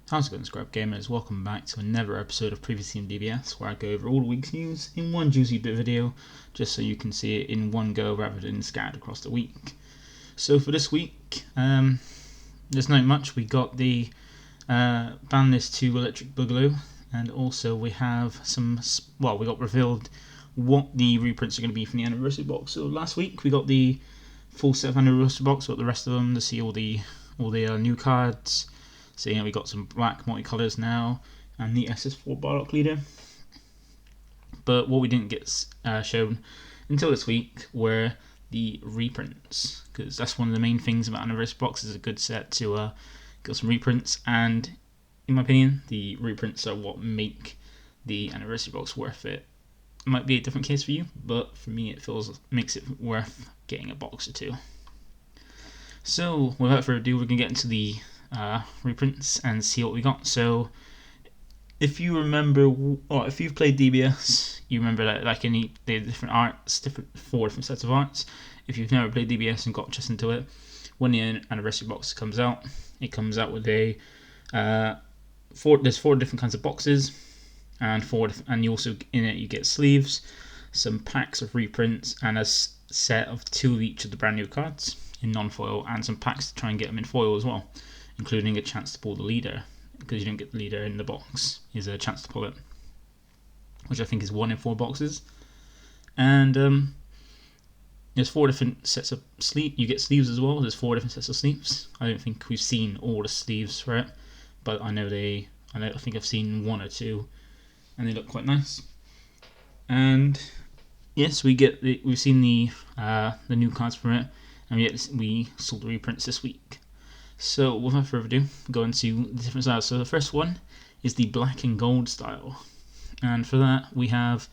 How's it going, ScrubGamers? Welcome back to another episode of Previously in DBS, where I go over all the week's news in one juicy bit video, just so you can see it in one go rather than scattered across the week. So for this week, there's not much. We got the ban list to Electric Boogaloo, and also we have we got revealed what the reprints are going to be from the anniversary box. So last week we got the full set of anniversary box, we got the rest of them to see all the new cards. So we got some black multicolours now and the SS4 Barlock leader. But what we didn't get shown until this week were the reprints, because that's one of the main things about anniversary box, is a good set to get some reprints, and in my opinion the reprints are what make the anniversary box worth it. It might be a different case for you, but for me it makes it worth getting a box or two. So without further ado, we're going to get into the reprints and see what we got. So if you remember, or if you've played DBS, you remember that the different arts, four different sets of arts. If you've never played DBS and got just into it, when the anniversary box comes out, it comes out with there's four different kinds of boxes, and you also in it you get sleeves, some packs of reprints, and a set of 2 of each of the brand new cards in non-foil, and some packs to try and get them in foil as well, including a chance to pull the leader, because you don't get the leader in the box. Is a chance to pull it, which I think is 1 in 4 boxes. And there's 4 different sets of sleeves. You get sleeves as well. There's 4 different sets of sleeves. I don't think we've seen all the sleeves for it, but I think I've seen 1 or 2, and they look quite nice. And yes, we've seen the new cards from it, and we saw the reprints this week. So without further ado, go into the different styles. So the first one is the black and gold style, and for that we have,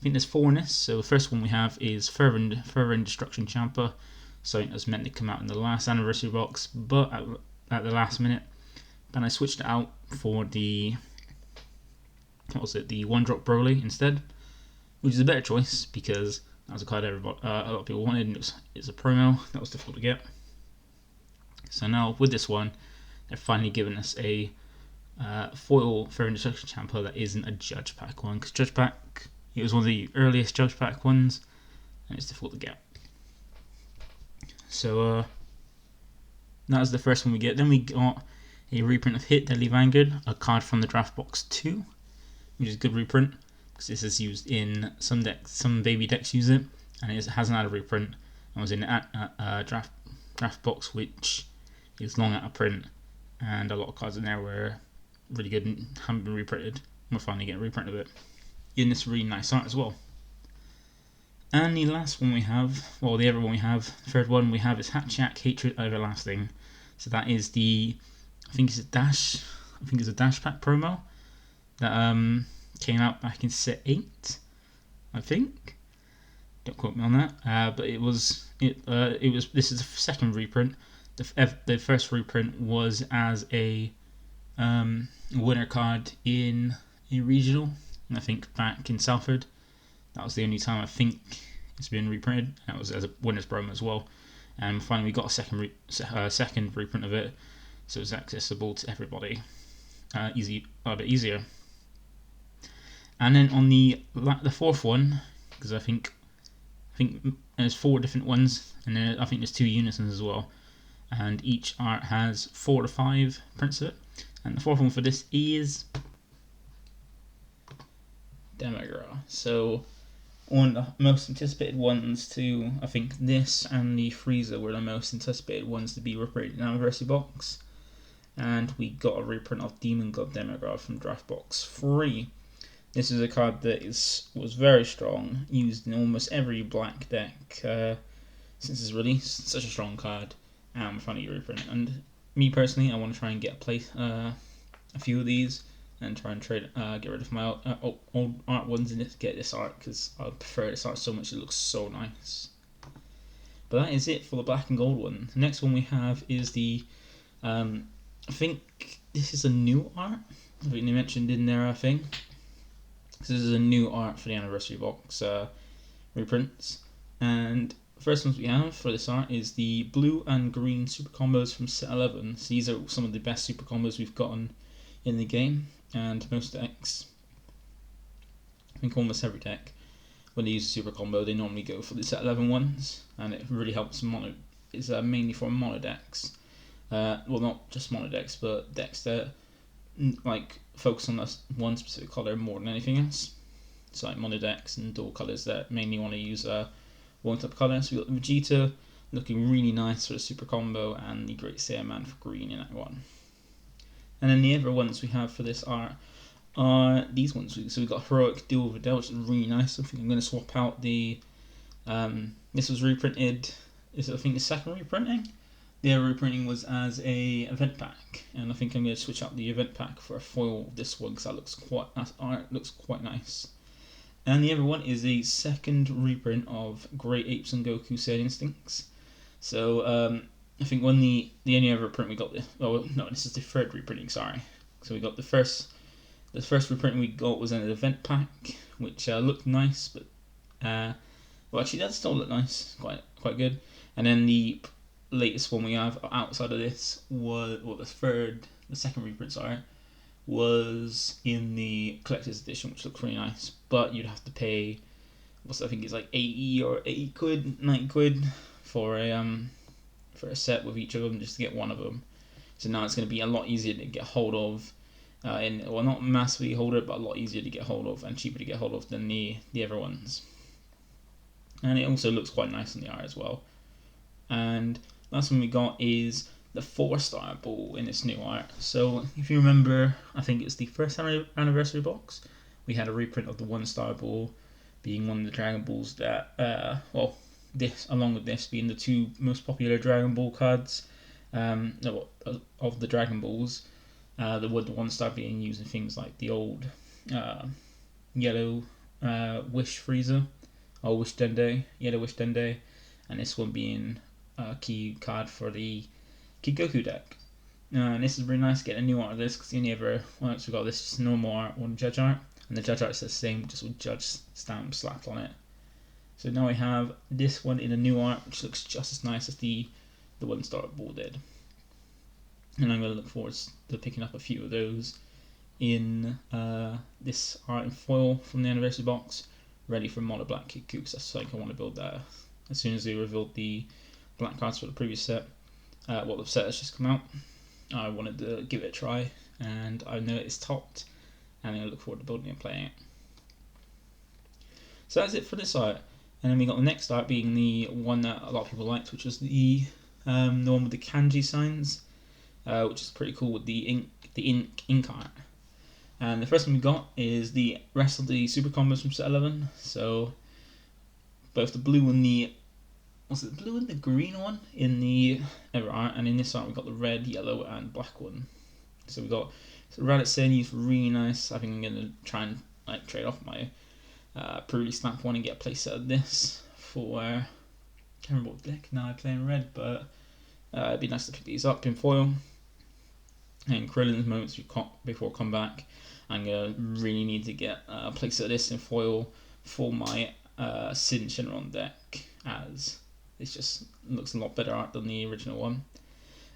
I think there's 4 in this. So the first one we have is Fervent Destruction Champer, something that's meant to come out in the last anniversary box, but at the last minute, and I switched it out for the the 1-drop Broly instead, which is a better choice because that was a card a lot of people wanted, and it's a promo that was difficult to get. So now with this one, they're finally giving us a foil Fervent Destruction Champer that isn't a Judge Pack one, because Judge Pack, it was one of the earliest Judge Pack ones, and it's difficult to get. So that was the first one we get. Then we got a reprint of Hit Deadly Vanguard, a card from the Draft Box 2, which is a good reprint, because this is used in some decks. Some baby decks use it, and it hasn't had a reprint, and was in a draft box, which is long out of print, and a lot of cards in there were really good and haven't been reprinted. We're finally getting a reprint of it in this really nice art as well. And the last one we have, well, the other one we have, the third one we have, is Hatchak Hatred Everlasting. So that is I think it's a Dash Pack promo that came out back in set 8, I think. Don't quote me on that. But this is the second reprint. The first reprint was as a winner card in a regional, and I think back in Salford. That was the only time I think it's been reprinted. That was as a winner's promo as well. And finally we got a second reprint of it, so it's accessible to everybody, a bit easier. And then on the fourth one, because I think there's 4 different ones, and then I think there's 2 unisons as well, and each art has 4 to 5 prints of it. And the fourth one for this is Demagra. So one of the most anticipated ones to, I think this and the Freezer were the most anticipated ones to be reprinted in the anniversary box. And we got a reprint of Demon God Demagra from Draft Box 3. This is a card that was very strong, used in almost every black deck since its release. Such a strong card, and I'm finally reprint. And me personally, I want to try and get a few of these, and try and get rid of my old art ones and get this art, because I prefer this art so much. It looks so nice. But that is it for the black and gold one. The next one we have is the I think this is a new art. I think they mentioned in there, I think. This is a new art for the anniversary box reprints. And the first ones we have for this art is the blue and green super combos from set 11. So these are some of the best super combos we've gotten in the game, and most decks, I think almost every deck, when they use a super combo, they normally go for the set 11 ones, and it really helps mono. It's mainly for mono decks. Well, not just mono decks, but decks that like focus on this one specific color more than anything else. So like mono decks and dual colors that mainly want to use one type of color. So we got the Vegeta looking really nice for the super combo, and the Great Saiyaman for green in that one. And then the other ones we have for this are these ones. So we got Heroic Duel Videl, which is really nice. I think I'm going to swap out the. This was reprinted. Is it, I think the second reprinting? The other reprinting was as a event pack, and I think I'm going to switch out the event pack for a foil of this one because that art looks quite nice. And the other one is a second reprint of Great Apes and Goku Saiyan Instincts. So I think when the only other reprint we got this. Oh no, this is the third reprinting. Sorry. So we got the first reprinting we got was an event pack, which looked nice, but well actually that still looked nice, quite good. And then the latest one we have outside of this was, well, the second reprint, sorry, was in the collector's edition, which looks really nice, but you'd have to pay, I think it's like 80 or 80 quid, 90 quid for a set with each of them just to get one of them. So now it's going to be a lot easier to get hold of, well, not massively hold it, but a lot easier to get hold of and cheaper to get hold of than the other ones. And it also looks quite nice on the art as well. And last one we got is the 4-star ball in its new art. So if you remember, I think it's the first anniversary box, we had a reprint of the 1-star ball being one of the Dragon Balls that, well, this along with this being the two most popular Dragon Ball cards of the Dragon Balls. The 1-star being used in things like the old yellow Wish Frieza, or Wish Dende, yellow Wish Dende, and this one being a key card for the Kid Goku deck. And this is really nice getting a new art of this because the only other ones we got this just normal art, one Judge art, and the Judge art is the same, just with Judge stamp slapped on it. So now we have this one in a new art, which looks just as nice as the 1-star ball did. And I'm going to look forward to picking up a few of those in this art in foil from the anniversary box, ready for Mono Black Kid Goku, because that's like I want to build that as soon as they revealed the black cards for the previous set. Well, the set has just come out. I wanted to give it a try, and I know it's topped, and I look forward to building and playing it. So that's it for this art. And then we got the next art being the one that a lot of people liked, which was the one with the kanji signs, which is pretty cool with the ink art. And the first one we got is the rest of the super combos from set 11. So both the blue and the green one in the other art, and in this art we got the red, yellow, and black one. So we got Errata List, really nice. I think I'm gonna try and like trade off my pre-release snap one and get a playset of this for. I can't remember what deck now I play in red, but it'd be nice to pick these up in foil. And Krillin's moments before comeback, I'm gonna really need to get a playset of this in foil for my Sin Shenron deck, as it just looks a lot better art than the original one.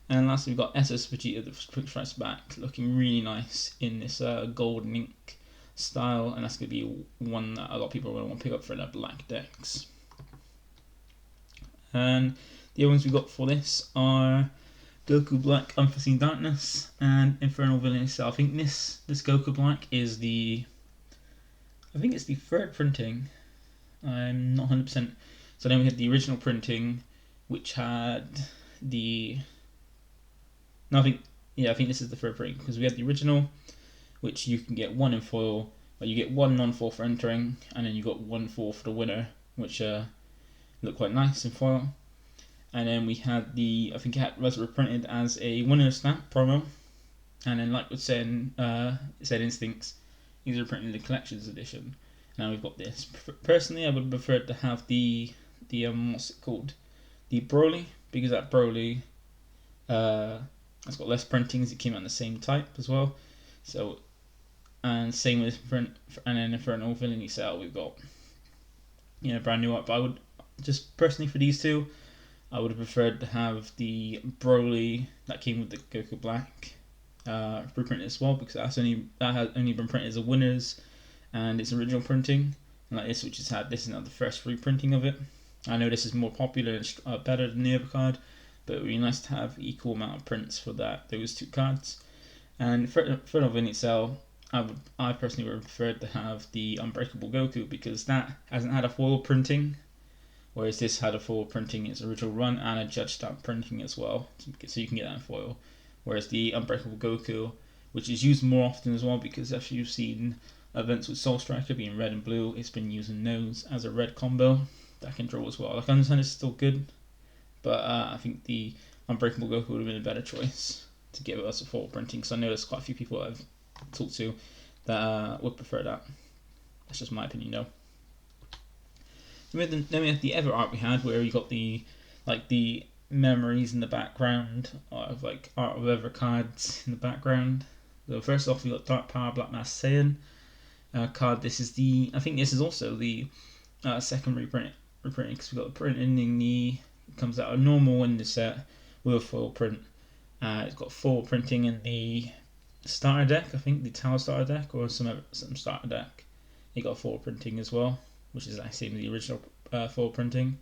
And lastly, we've got SS Vegeta, the Quick Strikes back, looking really nice in this golden ink style, and that's going to be one that a lot of people are going to want to pick up for their black decks. And the other ones we got for this are Goku Black, Unforeseen Darkness, and Infernal Villain itself. I think this Goku Black is it's the third printing. I'm not 100%. So then we had the original printing, which had I think this is the third printing, because we had the original, which you can get one in foil, but you get one non-foil for entering, and then you got one foil for the winner, which looked quite nice in foil. And then we had I think it was reprinted as a winner snap promo, and then like we said Instincts, these are printed in the collector's edition. Now we've got this. Personally, I would have preferred to have the what's it called, the Broly, because that Broly it's got less printings. It came out in the same type as well. So, and same with and then Infernal Villain cell, we've got brand new art. But I would just personally, for these two, I would have preferred to have the Broly that came with the Goku Black reprint as well, because that has only been printed as a winners and its original printing, like this, which has had, this is now the first reprinting of it. I know this is more popular and better than the other card, but it would be nice to have equal amount of prints for those two cards. And for in itself, I personally would prefer to have the Unbreakable Goku, because that hasn't had a foil printing, whereas this had a foil printing in its original run and a judge stamp printing as well, so you can get that in foil. Whereas the Unbreakable Goku, which is used more often as well, because if you've seen events with Soul Striker being red and blue, it's been using those as a red combo that can draw as well. Like, I understand it's still good, but I think the Unbreakable Goku would have been a better choice to give us a foil printing, because I know there's quite a few people I've talked to that would prefer that. That's just my opinion, though. Then we have the other art we had, where you got the memories in the background of like art of other cards in the background. So first off, we got Dark Power Black Mask Saiyan card. This is I think this is also the second reprinting, because we got the print in it comes out a normal in the set with a foil print. It's got foil printing in the starter deck, I think the Tower starter deck or some starter deck. It got foil printing as well, which is the same as the original foil printing.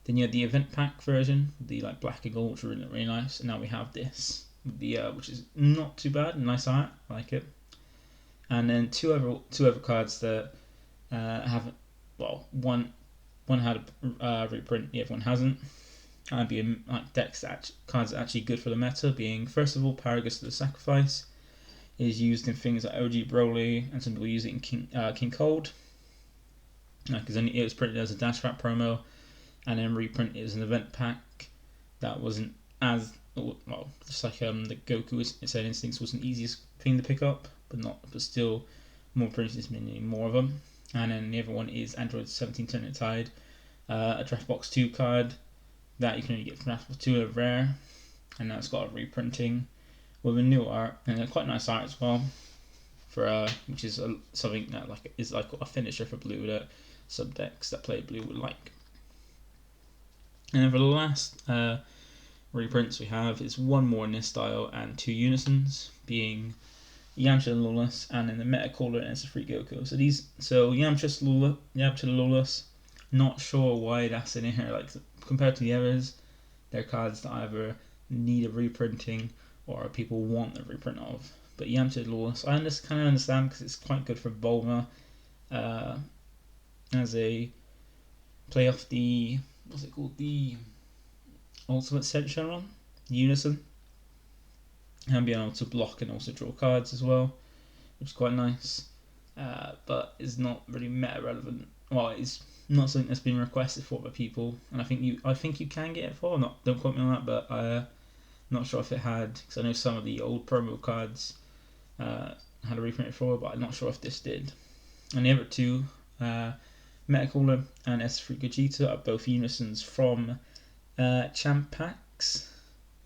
Then you had the event pack version, the like black and gold, which are really nice. And now we have this, which is not too bad, nice art, I like it. And then two other cards that haven't. Well, one had a reprint, the other one hasn't. And being like cards that are actually good for the meta. Being first of all, Paragus to the Sacrifice is used in things like OG Broly, and some people use it in King Cold. Because it was printed as a Dash Rat promo, and then reprinted as an event pack that wasn't as well. Just like the Goku Insane Instincts wasn't the easiest thing to pick up, but still more printed, meaning more of them. And then the other one is Android 17 Turning Tide, a Draft Box 2 card that you can only get from Draft Box 2 at rare, and that's got a reprinting with a new art and a quite nice art as well, for which is something that is like a finisher for blue that some decks that play blue would like. And then for the last reprints we have is one more in this style and two unisons, being Yamcha and Lawless, and then the Meta Caller and it's a free Goku. So Yamcha Lawless, not sure why that's in here. Like, compared to the others, they're cards that either need a reprinting or people want a reprint of. But Yamcha Lawless, I kind of understand, because it's quite good for Bulma as a play off the, what's it called, the Ultimate Sentinel Unison, and being able to block and also draw cards as well, which is quite nice, but is not really meta relevant. Well, it's not something that's been requested for by people, and I think you can get it for. Don't quote me on that, but I'm not sure if it had, because I know some of the old promo cards had a reprint for, but I'm not sure if this did. And the other two, Metacaller and S3 Gogeta, are both unisons from Champ Packs,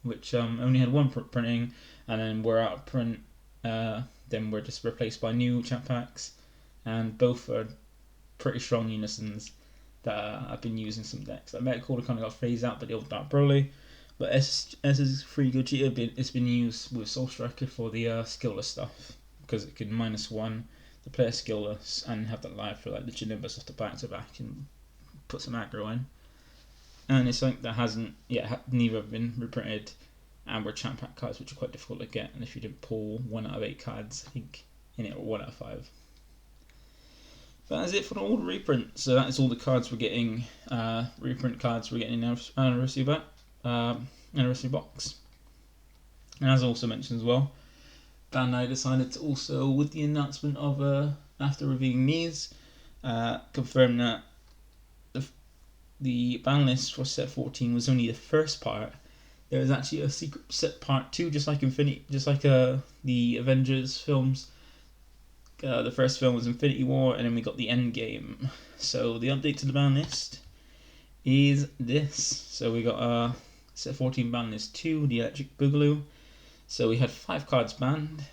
which only had one printing, and then were out of print. Then were just replaced by new Champ Packs, and both are pretty strong unisons that I've been using some decks. Like Metacaller kind of got phased out by the old Dark Broly, but S3 Gogeta it's been used with Soul Striker for the skillless stuff, because it can -1 the player skillless and have that live for like the Janemba stuff to back and put some aggro in. And it's something that hasn't yet neither been reprinted, and were Champ Pack cards, which are quite difficult to get. And if you didn't pull 1 out of 8 cards, I think in it, or 1 out of 5. But that's it for all the reprints. So that is all the cards we're getting, reprint cards we're getting in our anniversary box. And as I also mentioned as well, Bandai decided to also, with the announcement of after reviewing these, confirm that the ban list for set 14 was only the first part. There was actually a secret set part 2, just like the Avengers films. The first film was Infinity War, and then we got the Endgame. So the update to the ban list is this. So we got set 14 ban list 2, the Electric Boogaloo. So we had 5 cards banned,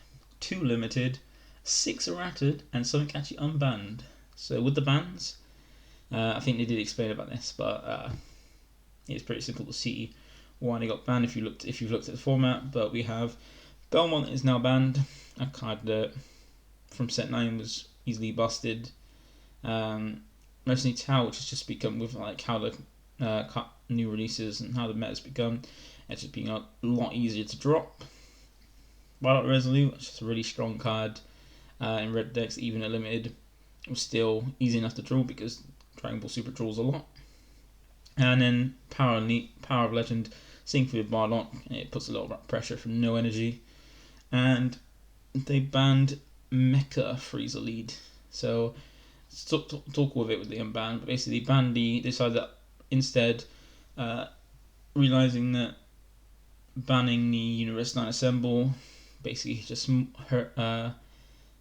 2 limited, 6 errated, and something actually unbanned. So with the bans, I think they did explain about this, but it's pretty simple to see why they got banned if you've looked at the format. But we have Belmont is now banned. A card that from set 9 was easily busted. Mercenary Tau, which has just become with like how the new releases and how the meta's begun, it's just being a lot easier to drop. Bardock Resolute, which is a really strong card in red decks, even at limited, was still easy enough to draw because Dragon Ball Super draws a lot. And then Power of Legend, same for Bardock, it puts a lot of pressure from no energy. And they banned Mecha Freezer Lead. So talk with it with the unban, but basically they decided that instead, realizing that banning the Universe 9 Assemble basically just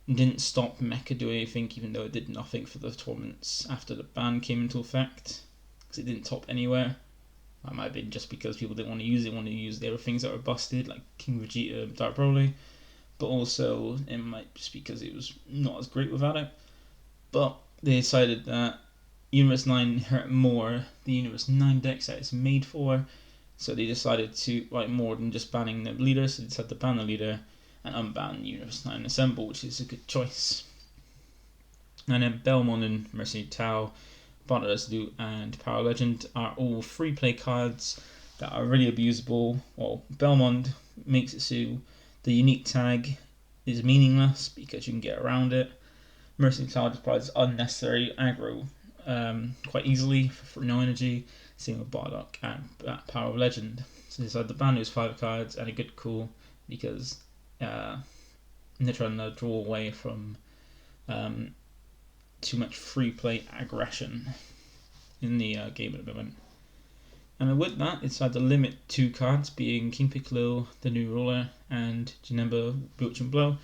didn't stop Mecha doing anything, even though it did nothing for the tournaments after the ban came into effect, because it didn't top anywhere. That might have been just because people didn't want to use it, wanted to use the other things that were busted, like King Vegeta, Dark Broly, but also it might just because it was not as great without it. But they decided that Universe 9 hurt more the Universe 9 decks that it's made for, so they decided to like more than just banning the leader, so they decided to ban the leader and unban Universe 9 Assemble, which is a good choice. And then Belmont and Mercenary Tau, Bardock Resolute and Power Legend are all free play cards that are really abusable. Well, Belmont makes it so the unique tag is meaningless because you can get around it. Mercenary Tau just provides unnecessary aggro quite easily for no energy. Same with Bardock and Power of Legend. So they decided the ban was 5 cards and a good call because they're trying to draw away from too much free play aggression in the game at the moment. And with that, they decided to limit 2 cards, being King Piccolo, the New Ruler, and Janemba, Bewitching Blow.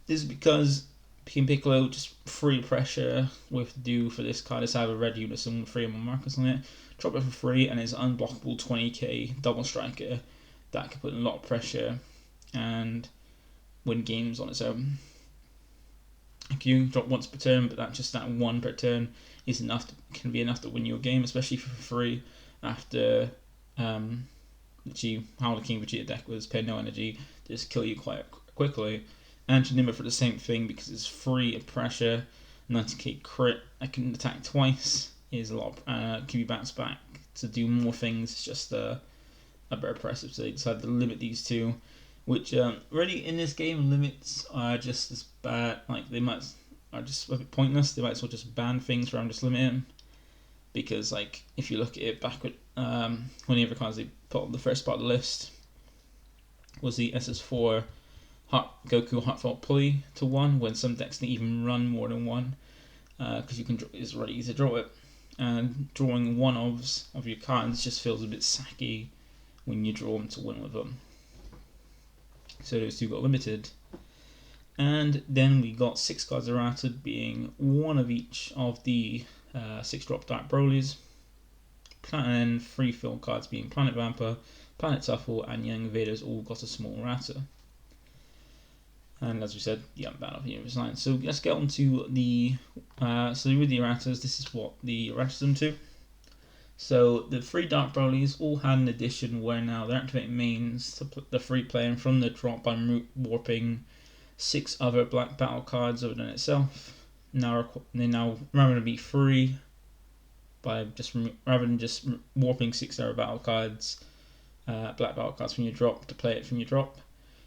This is because King Piccolo just free pressure with due for this card is have a red unison with 3 or more markers on it. Drop it for free and it's an unblockable 20k double striker that can put a lot of pressure and win games on its own. You drop once per turn, but that one per turn is can be enough to win you a game, especially for free after how the King Vegeta deck was pay no energy to just kill you quite quickly. And Janemba for the same thing because it's free of pressure, 90k crit, I can attack twice, is a lot can be bounced back to do more things, it's just a bit oppressive, so they decided to limit these 2, which really in this game limits are just as bad, like are just a bit pointless. They might as well just ban things rather than just limit them, because like if you look at it back with one of the other cards they put on the first part of the list was the SS4 Goku Heartfelt Plea to 1, when some decks didn't even run more than 1, because it's really easy to draw it, and drawing one-ofs of your cards just feels a bit sacky when you draw them to win with them. So those 2 got limited. And then we got 6 cards errata, being 1 of each of the 6-drop Dark Broly's, and then 3 fill cards being Planet Vamper, Planet Tuffle, and Young Invaders all got a small errata. And as we said, the unban of Universe 9. So let's get on to the so with the erratas, this is what the erratas them to. So the 3 Dark Broly's all had an addition where now they're activating mains to put the free player in from the drop by warping 6 other black battle cards other than itself. Now they rather than be free by rather than just warping 6 other battle cards, black battle cards from your drop to play it from your drop,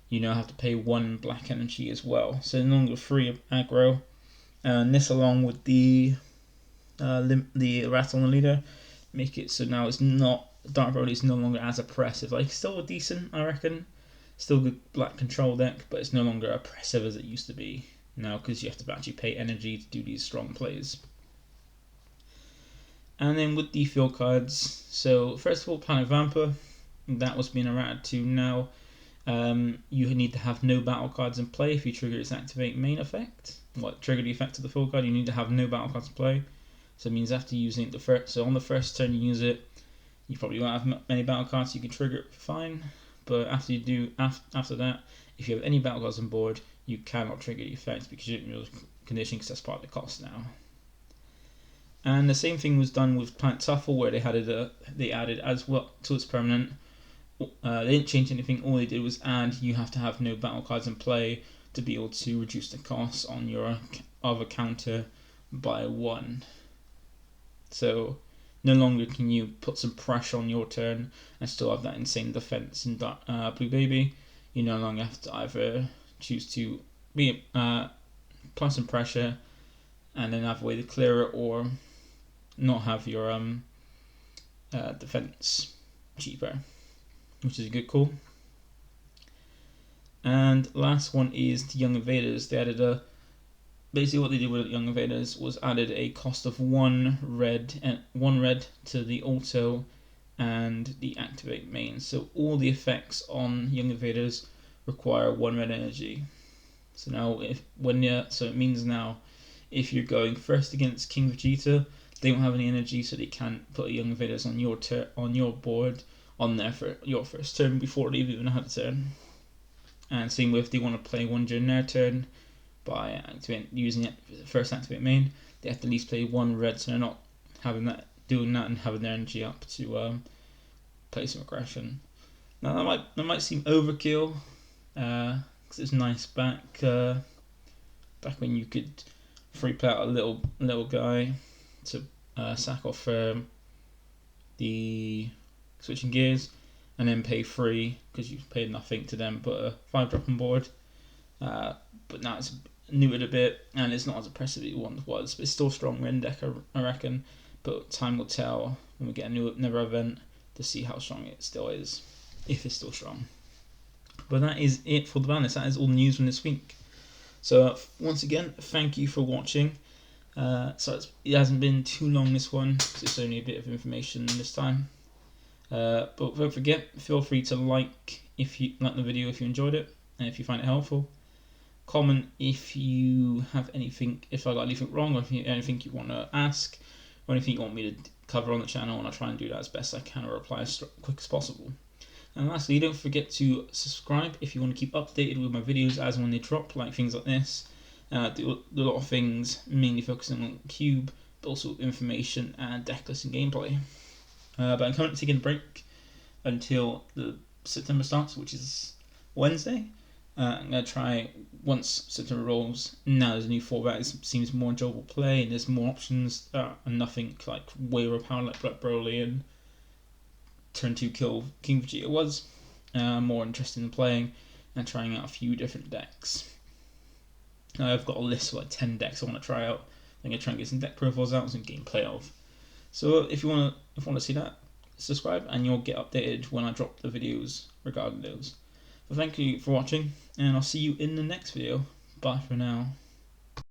you now have to pay 1 black energy as well. So no longer free aggro, and this along with the errata on the leader make it so now it's not Dark Broly is no longer as oppressive. Like still decent, I reckon. Still good black control deck, but it's no longer oppressive as it used to be now because you have to actually pay energy to do these strong plays. And then with the field cards, so first of all, Planet Vamper, that was being errated to now. You need to have no battle cards in play if you trigger its activate main effect. Trigger the effect of the field card, you need to have no battle cards in play. So it means after using it so on the first turn you use it, you probably won't have many battle cards, so you can trigger it fine. But after you do, after that, if you have any battle cards on board, you cannot trigger the effect because you didn't use condition because that's part of the cost now. And the same thing was done with Planet Tuffle, where they added as well to its permanent they didn't change anything. All they did was add you have to have no battle cards in play to be able to reduce the cost on your other counter by 1. So no longer can you put some pressure on your turn and still have that insane defense in Blue Baby. You no longer have to either choose to be apply some pressure and then have a way to clear it, or not have your defense cheaper, which is a good call. And last one is the Young Invaders. They added basically what they did with Young Invaders was added a cost of 1 red to the auto and the activate main. So all the effects on Young Invaders require 1 red energy. So now it means now if you're going first against King Vegeta, they don't have any energy, so they can't put Young Invaders on your board on there for your first turn before they've even had a turn. And same with if they want to play one during their turn by using it first activate main, they have to at least play 1 red, so they're not doing that and having their energy up to play some aggression. Now that might seem overkill, because it's nice back when you could free play out a little guy to sack off the switching gears, and then pay 3 because you've paid nothing to them but a 5-drop on board. But now it's neutered a bit and it's not as oppressive as it once was, but it's still strong Ren deck, I reckon. But time will tell when we get another event to see how strong it still is, if it's still strong. But that is it for the ban list. That is all the news from this week. So once again, thank you for watching. So it hasn't been too long, this one, because it's only a bit of information this time. But don't forget, feel free to like the video if you enjoyed it and if you find it helpful. Comment if you have anything, if I got anything wrong, or if you anything you want to ask, or anything you want me to cover on the channel, and I'll try and do that as best I can or reply as quick as possible. And lastly, don't forget to subscribe if you want to keep updated with my videos as when they drop, like things like this. Do a lot of things, mainly focusing on Cube, but also information and deck list and gameplay. But I'm currently taking a break until the September starts, which is Wednesday. I'm going to try, once September rolls, now there's a new format, it seems more enjoyable play, and there's more options, and nothing like way overpowered like Black Broly and turn 2 kill King Vegeta was. More interested in playing and trying out a few different decks. I've got a list of like 10 decks I want to try out. I'm going to try and get some deck profiles out and some gameplay of. So if you want to see that, subscribe and you'll get updated when I drop the videos regarding those. So thank you for watching, and I'll see you in the next video. Bye for now.